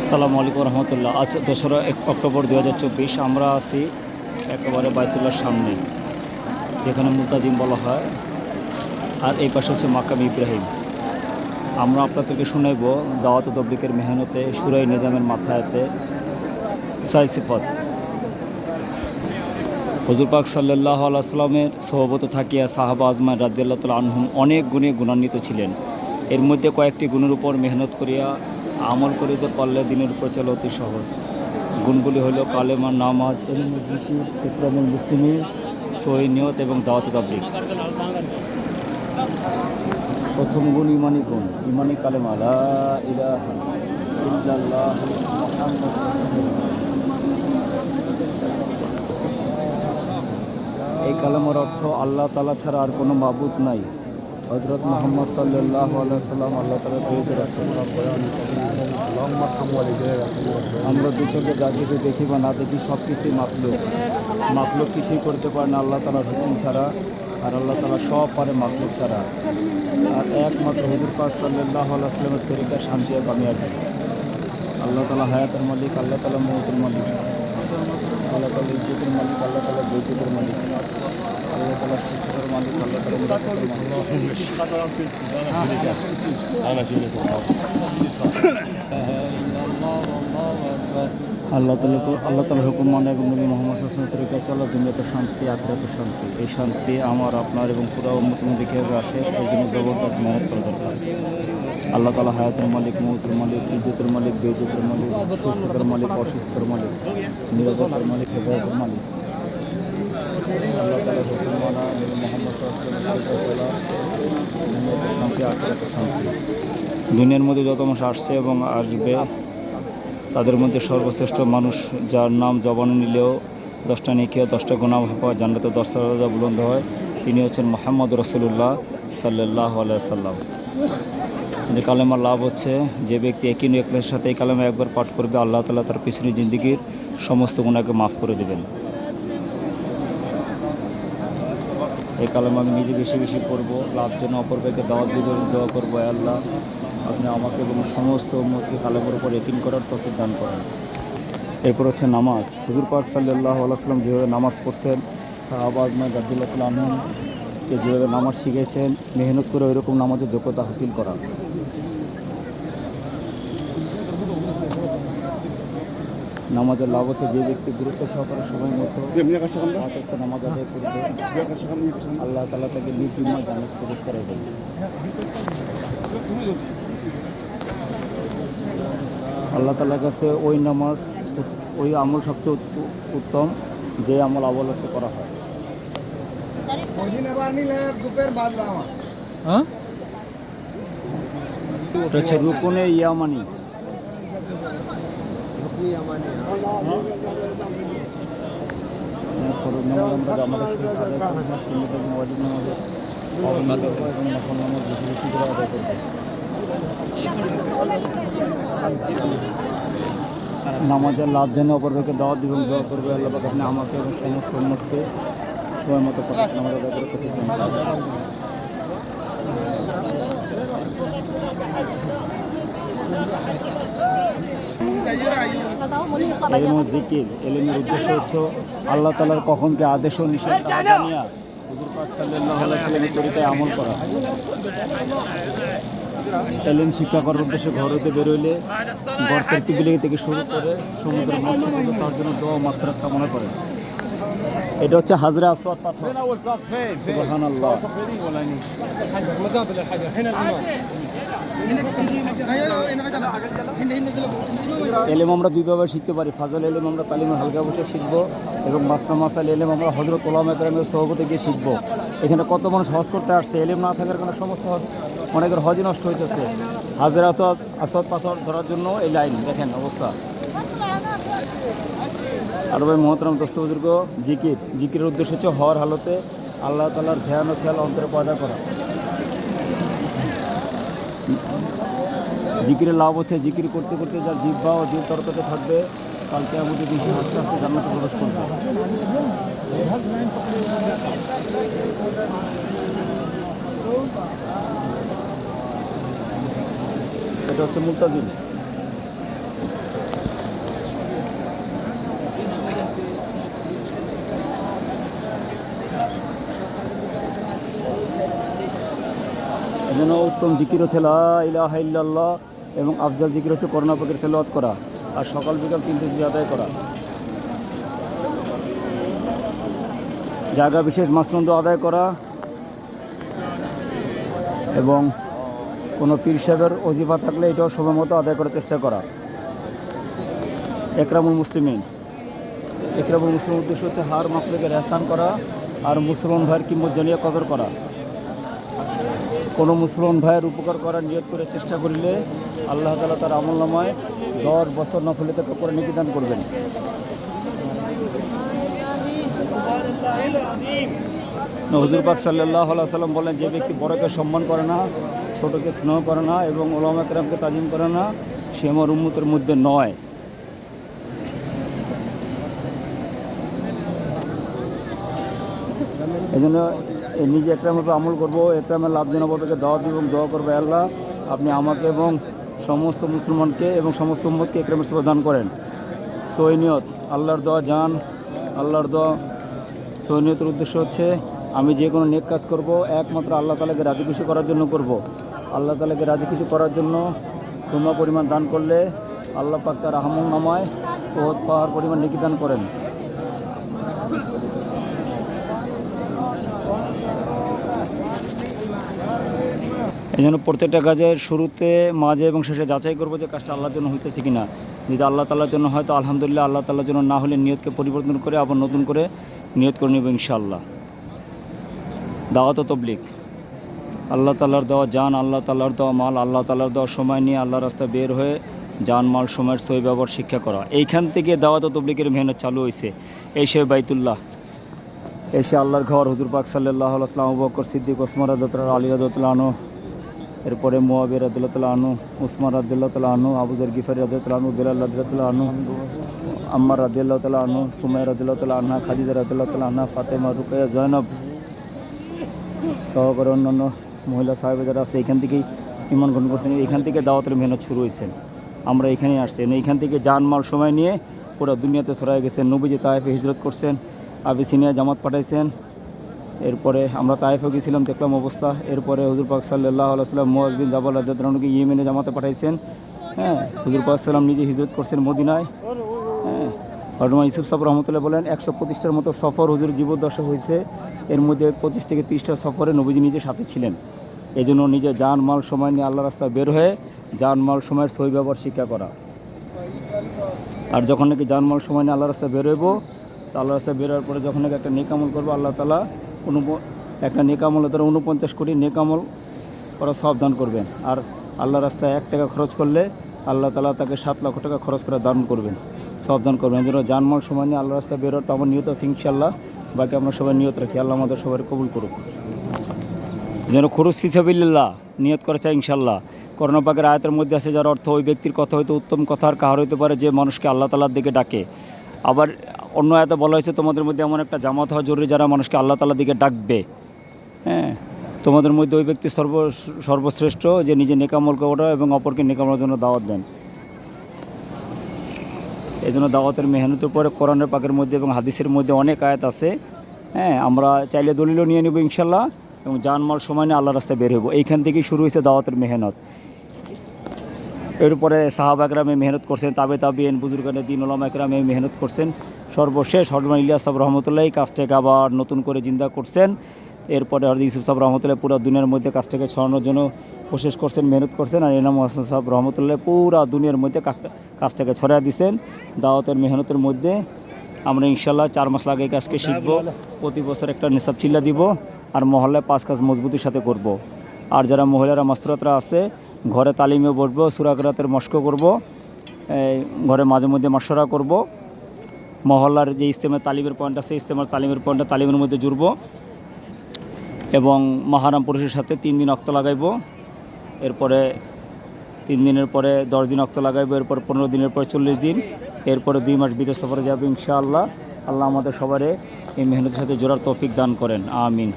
আসসালামু আলাইকুম রহমতুল্লাহ। আজ 2রা অক্টোবর 2024। আমরা আছি একেবারে বাইতুল্লাহর সামনে, যেখানে মুতাজিম বলা হয়, আর এই পাশে হচ্ছে মাকাম ইব্রাহিম। আমরা আপনাদেরকে শুনাইব দাওয়াত তবলিগের মেহনতে সুরাই নিজামের মাথায়তে সাই সিফত। হুজুর পাক সাল্লাল্লাহু আলাইহি সাল্লামের সহবতে থাকিয়া সাহাবা আজমাইন রাদিয়াল্লাহু তাআলা আনহুম অনেক গুণে গুণান্বিত ছিলেন। এর মধ্যে কয়েকটি গুণের উপর মেহনত করিয়া আমল করিতে পারলে দিনের উপর চলে অতি সহজ। গুণগুলি হলো কালেমা, নামাজ, ইলমে, জিকির, ইকরামুল মুসলিমিন, সহিহ নিয়ত এবং দাওয়াত তাবলীগ। প্রথম গুণ ইমানি গুণ। ইমানি কালেমা লা ইলাহা ইল্লাল্লাহ মুহাম্মাদুর রাসূলুল্লাহ। এই কালেমার অর্থ আল্লাহ তাআলা ছাড়া আর কোনো মাবুদ নাই। হযরত মুহাম্মদ সাল্লাল্লাহু আলাইহি সাল্লাম আল্লাহ তাআলার প্রিয় রাসূল। আমরা দু চোখে যা কিছু দেখি বা না দেখি সব কিছুই মাখলুক। মাখলুক কিছুই করতে পারে না আল্লাহ তাআলার হুকুম ছাড়া, আর আল্লাহ তাআলা সব পারে মাখলুক ছাড়া। আর একমাত্র হুজুর পাক সাল্লাল্লাহু আলাইহি সাল্লামের তরিকা শান্তি আর কামিয়াবি। আল্লাহ তাআলা হায়াতের মালিক, আল্লাহ তাআলা মওতের মালিক, আল্লাহ তাআলা ইজ্জতের মালিক, আল্লাহ তাআলা বেইজ্জতের মালিক, আল্লাহ তাআলা সুখের মালিক, আল্লাহ তাআলা মুরাদের মালিক। আল্লাহ তাআলার হুকুম মানে এবং নবী মুহাম্মদ সাল্লাল্লাহু আলাইহি ওয়াসাল্লামের তরিকায় চলা দুনিয়াতে শান্তি, আখিরাতে শান্তি। এই শান্তি আমার, আপনার এবং পুরো উম্মতের মধ্যে কীভাবে আসে, এই জন্য জবরদস্ত মেহনত করা দরকার। আল্লাহ তাআলা হায়াতের মালিক, মওতের মালিক, ইজ্জতের মালিক, বেইজ্জতের মালিক, সুস্থতার মালিক, অসুস্থতার মালিক, নিরাপত্তার মালিক, হেফাজতের মালিক। আল্লাহ তাআলার হুকুম মানা, নবী মুহাম্মদ সাল্লাল্লাহু আলাইহি ওয়াসাল্লামের তরিকায় চলা দুনিয়াতে শান্তি, আখিরাতে শান্তি। দুনিয়ার মধ্যে যত মানুষ আসছে এবং আসবে, তাদের মধ্যে সর্বশ্রেষ্ঠ মানুষ, যার নাম জবানে নিলেও 10টা নেকি ও 10টা গুনাহ পাওয়া, জান্নাতে 10টা দরজা বুলন্দ হয়, তিনি হচ্ছেন মুহাম্মদ রাসূলুল্লাহ সাল্লাল্লাহু আলাইহি ওয়াসাল্লাম। যে কালেমার লাভ হচ্ছে, যে ব্যক্তি একই নিয়তের সাথে এই কালেমা একবার পাঠ করবে, আল্লাহ তাআলা তার পিছনের জিন্দেগির সমস্ত গুনাহকে মাফ করে দেবেন। এই কালেমা আমি নিজে বেশি বেশি পড়ব, লাভ জন্য অপর ব্যক্তিকে দাওয়াত দিব, দোয়া করবো, আল্লাহ আপনি আমাকে এবং সমস্ত উম্মতকে কালেমার উপর ইয়াকিন করার তৌফিক দান করেন। এরপর হচ্ছে নামাজ। হুজুর পাক সাল্লাল্লাহু আলাইহি ওয়াসাল্লাম যেভাবে নামাজ পড়ছেন, সাহাবা আজমাইন রাদিয়াল্লাহু তাআলা আনহুমকে যেভাবে নামাজ শিখিয়েছেন, মেহনত করে ওইরকম নামাজের যোগ্যতা হাসিল করা। নামাজের লাভ হচ্ছে, যে ব্যক্তি গুরুত্ব সহকারে সময় মতো একটা নামাজ আদায় করবে, আল্লাহ তাআলা তাকে নির্জিম্মায় জান্নাতে প্রবেশ করাবেন। আল্লাহ তাআলার কাছে ওই নামাজ, ওই আমল সবচেয়ে উত্তম যে আমল অবলম্বন করা হয়। এটা হচ্ছে রুকুনে ইয়ামানি। ফরজ নামাজ আমরা জামাতের সাথে আদায় করব, সুন্নাত এবং ওয়াজিব নামাজের অবনত এবং নফল নামাজ বেশি বেশি করে আদায় করব। নামাজের লাভ জেনে অপরকে দাওয়াত দিবেন, দোয়া করবে, আল্লাহ পাক আপনি আমাকে এবং সমস্ত উম্মতকে সময় মতো নামাজ আদায় করে তৌফিক দান করুন। এলম ও জিকির। এলমের উদ্দেশ্য হচ্ছে আল্লাহ তাআলার কখনকে আদেশ ও নিষেধ জানিয়া হুজুর পাক সাল্লাল্লাহু আলাইহি ওয়াসাল্লামের তরিকায় আমল করা। এলম শিক্ষা করার উদ্দেশ্যে ঘর হতে বেরোইলে গর্তের তিবিলিগি থেকে শুরু করে সমুদ্রের মধ্য পর্যন্ত তার জন্য দোয়া ও মাগফিরাত কামনা করেন। এটা হচ্ছে হাজরে আসওয়াদ পাথর। সুবহানাল্লাহ। এলেম আমরা দুইভাবে শিখতে পারি। ফাজল এলেম আমরা তালিমের হালকা বসে শিখবো, এবং মাসনা মাসাইল এলেম আমরা হযরত উলামা কেরামের সহবতে গিয়ে শিখবো। এখানে কত মানুষ হজ করতে আসছে, এলেম না থাকার কারণে সমস্ত হজ, অনেকের হজই নষ্ট হইতেছে। হাজরে আসওয়াদ পাথর ধরার জন্য এই লাইন দেখেন অবস্থা। আর ভাই মহতরম দোস্ত বুজুর্গ, জিকিরের উদ্দেশ্য হচ্ছে হওয়ার হালতে আল্লাহ তাআলার ধ্যান ও খেয়াল অন্তরে পয়দা করা। জিকিরের লাভ হচ্ছে, জিকির করতে করতে যার জিহ্বা ও দিল তরতাজা থাকবে, কাল কিয়ামতে দিন আস্তে আস্তে জান্নাতে প্রবেশ করবে। এটা হচ্ছে মুলতাজিম। যেন উত্তম জিকির হচ্ছে লা ইলাহা ইল্লাল্লাহ এবং আফজাল জিকির হচ্ছে করোনা পাকের তেলাওয়াত করা আর সকাল বিকাল 3 তাসবিহ আদায় করা। জায়গা বিশেষ মাসনন্দ আদায় করা এবং কোনো পীর সাহেবের ওজিফা থাকলে এটাও সময় মতো আদায় করার চেষ্টা করা। একরামুল মুসলিমিন উদ্দেশ্য হচ্ছে হার মাকলুকের এহসান করা আর মুসলমান ভাইয়ের কিম্মত জানিয়ে কদর করা। কোনো মুসলমান ভাইয়ের উপকার করার নিয়ত করে চেষ্টা করিলে আল্লাহ তাআলা তার আমলনামায় 10 বছর নফলিত করে নেকি দান করবেন। হুজুর পাক সাল্লাল্লাহু আলাইহি ওয়াসাল্লাম বলেন, যে ব্যক্তি বড়কে সম্মান করে না, ছোটকে স্নেহ করে না এবং উলামা কেরামকে তাজিম করে না, সে আমার উম্মতের মধ্যে নয়। এই জন্য নিজে একরামের আমল করবো, একরামের লাভজনকতাকে দাওয়াত এবং দোয়া করবো, আল্লাহ আপনি আমাকে এবং সমস্ত মুসলমানকে এবং সমস্ত উম্মতকে একরামের সেবা দান করেন। সৈনিয়ত আল্লাহর দোয়া জান, আল্লাহর দোয়া। সৈনিয়তের উদ্দেশ্য হচ্ছে আমি যে কোনো নেক কাজ করব একমাত্র আল্লাহ তাআলাকে রাজি খুশি করার জন্য করব। আল্লাহ তাআলাকে রাজি খুশি করার জন্য কোনো পরিমাণ দান করলে আল্লাহ পাক তার আমল নামায় বহুত পাহাড় পরিমাণ নেকি দান করেন। এই জন্য প্রত্যেকটা কাজের শুরুতে, মাঝে এবং শেষে যাচাই করবো যে কাজটা আল্লাহর জন্য হইতেছে কিনা। যদি আল্লাহ তাআলার জন্য হয়তো আলহামদুলিল্লাহ, আল্লাহ তাআলার জন্য না হলে নিয়তকে পরিবর্তন করে আবার নতুন করে নিয়ত করে নেব ইনশাআল্লাহ। দাওয়াত ও তাবলীগ আল্লাহ তাআলার দেওয়া জান, আল্লাহ তাআলার দেওয়া মাল, আল্লাহ তাআলার দেওয়া সময় নিয়ে আল্লাহর রাস্তায় বের হয়ে জান মাল সময়ের সহি ব্যবহার শিক্ষা করা। এইখান থেকে দাওয়াত ও তাবলীগের মেহনত চালু হয়েছে। এই সে বাইতুল্লাহ, এসে আল্লাহর ঘর, হুজুর পাক সাল্লাল্লাহু আলাইহি ওয়াসাল্লাম, আবু বকর সিদ্দিক, ওসমান রাদিয়াল্লাহু আলী রাদিয়াল্লাহু আনহু, এরপরে মুয়াবিয়া রাদিয়াল্লাহু আনহু, উসমান রাদিয়াল্লাহু আনহু, আবু যর গিফারি রাদিয়াল্লাহু আনহু, বেলাল রাদিয়াল্লাহু আনহু, আম্মার রাদিয়াল্লাহু আনহু, সুমাইয়া রাদিয়াল্লাহু আনহা, খাদিজা রাদিয়াল্লাহু আনহা, ফাতেমা, রুকাইয়া, জয়নব সহকারে অন্যান্য মহিলা সাহেব যারা আছে এখান থেকেই ইমান গ্রহণ করছেন। এখান থেকে দাওয়াতের মেহনত শুরু হয়েছে। আমরা এখানেই আসছেন, এইখান থেকে জানমাল সময় নিয়ে পুরো দুনিয়াতে ছড়াই গেছেন। নবীজি তায়েফে হিজরত করছেন, আবিসিনিয়া জামাত পাঠাইছেন। এরপরে আমরা তায়েফে গেছিলাম, দেখলাম অবস্থা। এরপরে হুজুর পাক সাল্লাল্লাহু আলাইহি ওয়াসাল্লাম মুআজ বিন জাবাল রাদিয়াল্লাহু আনহুকে ইয়েমেনে জামাতে পাঠাইছেন। হুজুর পাক সাল্লাম নিজে হিজরত করছেন মদিনায়। হযরত ইউসুফ সাহেব রহমতুল্লাহ বলেন 125টার মতো সফর হুজুর জীবদ্দশা হয়েছে। এর মধ্যে 25 থেকে 30টা সফরে নবীজি নিজে সাথে ছিলেন। এই জন্য নিজে জান মাল সময় নিয়ে আল্লাহ রাস্তায় বের হয়ে জান মাল সময়ের সহি ব্যবহার শিক্ষা করা। আর যখন নাকি জান মাল সময় নিয়ে আল্লাহ রাস্তায় বের হইব, তো আল্লাহ রাস্তায় বেরোয়ার পরে যখন নাকি একটা নেক আমল করবো, আল্লাহ তাআলা একটা নেক আমলের দ্বারা 49 কোটি নেক আমল করা সব দান করবেন। আর আল্লাহ রাস্তায় 1 টাকা খরচ করলে আল্লাহ তাআলা তাকে 7 লক্ষ টাকা খরচ করে দান করবেন, সব দান করবেন। এই জন্য জানমাল সময় নিয়ে আল্লাহ রাস্তায় বেরোর তো আমার নিয়ত আছে ইনশাআল্লাহ। বাকি আমরা সবাই নিয়ত রাখি, আল্লাহ আমাদের সবাই কবুল করুক। যেন খুরুজ ফি সাবিলিল্লাহ নিয়ত করা চাই ইনশাআল্লাহ। করোনা পাকের আয়াতের মধ্যে আছে, যার অর্থ ওই ব্যক্তির কথা হয়তো উত্তম কথা আর কাহার হইতে পারে যে মানুষকে আল্লাহ তাআলার দিকে ডাকে। আবার অন্য আয়াতে বলা হয়েছে তোমাদের মধ্যে এমন একটা জামাত হওয়া জরুরি যারা মানুষকে আল্লাহ তাআলার দিকে ডাকবে। তোমাদের মধ্যে ওই ব্যক্তি সর্বশ্রেষ্ঠ যে নিজে নেকামল করা এবং অপরকে নেকামলের জন্য দাওয়াত দেন। এই জন্য দাওয়াতের মেহনতের পরে কোরআনের পাকের মধ্যে এবং হাদিসের মধ্যে অনেক আয়াত আছে। আমরা চাইলে দলিলও নিয়ে নেব ইনশাআল্লাহ এবং জানমাল সময় নিয়ে আল্লাহ রাস্তায় বের হইব। এইখান থেকেই শুরু হয়েছে দাওয়াতের মেহনত। এরপরে সাহাবা একরামে মেহনত করছেন, তাবিঈন, বুজুর্গানে দিন, উলামা একরামে মেহনত করছেন। সর্বশেষ হযরত ইলিয়াস সাহেব রহমতুল্লাহ কাজটাকে আবার নতুন করে জিন্দা করছেন। এরপরে হযরত ইউসুফ সাহেব রহমতুল্লাহ পুরো দুনিয়ার মধ্যে কাজটাকে ছড়ানোর জন্য কোশিশ করছেন, মেহনত করছেন। আর এনাম হাসান সাহেব রহমতুল্লাহ পুরো দুনিয়ার মধ্যে কাজটাকে ছড়াই দিয়েছেন। দাওয়াতের মেহনতের মধ্যে আমরা ইনশাআল্লাহ 4 মাস লাগে কাজকে শিখব। প্রতি বছর একটা নিসাব চিল্লা দিব আর মহল্লায় 5 কাজ মজবুতির সাথে করব। আর যারা মহিলারা মাস্তুরাতরা আছে ঘরে তালিমে বসবো, সূরা কিরাতের মশক করব, ঘরে মাঝে মধ্যে মাশওয়ারা করব। মহল্লার যে ইজতেমার তালিমের পয়েন্ট আছে, ইজতেমার তালিমের পয়েন্টটা তালিমের মধ্যে জুড়ব এবং মাহরম পুরুষের সাথে 3 দিন ওয়াক্ত লাগাইব। এরপরে 3 দিনের পরে 10 দিন ওয়াক্ত লাগাইব। এরপর 15 দিনের পরে 40 দিন। এরপরে 2 মাস বিদেশ সফরে যাবে ইনশাআল্লাহ। আল্লাহ আমাদের সবারে এই মেহনতের সাথে জোড়ার তৌফিক দান করেন, আমিন।